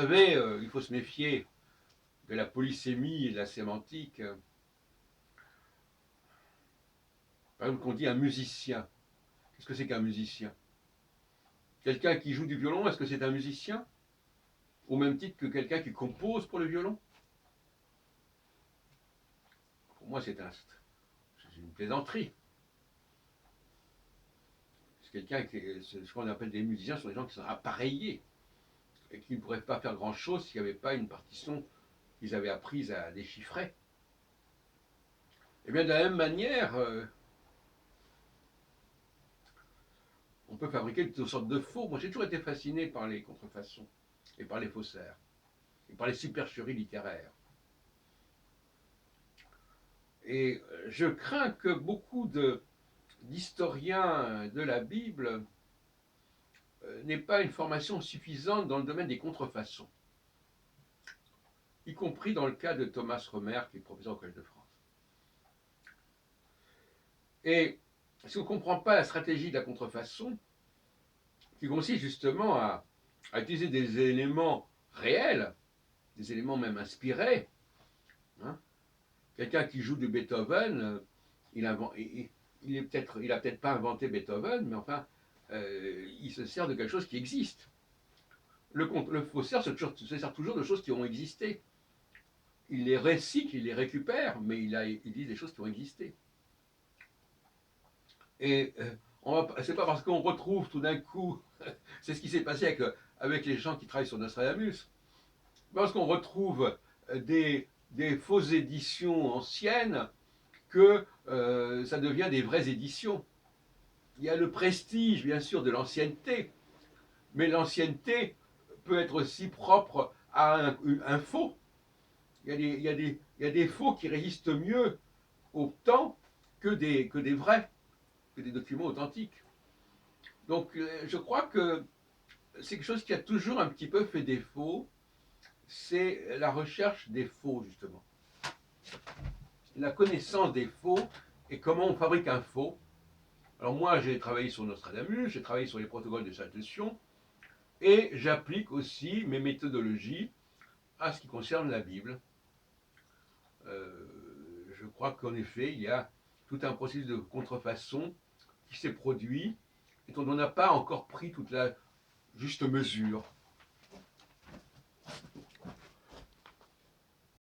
savez, il faut se méfier de la polysémie et de la sémantique. Par exemple, qu'on dit un musicien. Qu'est-ce que c'est qu'un musicien? Quelqu'un qui joue du violon, est-ce que c'est un musicien? Au même titre que quelqu'un qui compose pour le violon? Pour moi, c'est une plaisanterie. C'est ce qu'on appelle des musiciens, ce sont des gens qui sont appareillés et qui ne pourraient pas faire grand-chose s'il n'y avait pas une partition qu'ils avaient apprise à déchiffrer. Et bien de la même manière, on peut fabriquer toutes sortes de faux. Moi, j'ai toujours été fasciné par les contrefaçons et par les faussaires et par les supercheries littéraires. Et je crains que beaucoup d'historiens de la Bible n'aient pas une formation suffisante dans le domaine des contrefaçons, y compris dans le cas de Thomas Romer, qui est professeur au Collège de France. Et si on ne comprend pas la stratégie de la contrefaçon, qui consiste justement à utiliser des éléments réels, des éléments même inspirés, hein. Quelqu'un qui joue du Beethoven, il a peut-être pas inventé Beethoven, mais enfin, il se sert de quelque chose qui existe. Le faussaire se sert toujours de choses qui ont existé. Il les recycle, il les récupère, mais il dit des choses qui ont existé. Et c'est pas parce qu'on retrouve tout d'un coup, c'est ce qui s'est passé avec les gens qui travaillent sur Nostradamus, parce qu'on retrouve des fausses éditions anciennes que ça devient des vraies éditions. Il y a le prestige, bien sûr, de l'ancienneté, mais l'ancienneté peut être aussi propre à un faux. Il y a des faux qui résistent mieux au temps que des vrais, que des documents authentiques. Donc je crois que c'est quelque chose qui a toujours un petit peu fait défaut, c'est la recherche des faux, justement. La connaissance des faux et comment on fabrique un faux. Alors moi, j'ai travaillé sur Nostradamus, j'ai travaillé sur les protocoles de Saint-Eution, et j'applique aussi mes méthodologies à ce qui concerne la Bible. Je crois qu'en effet, il y a tout un processus de contrefaçon qui s'est produit et dont on n'a pas encore pris toute la juste mesure.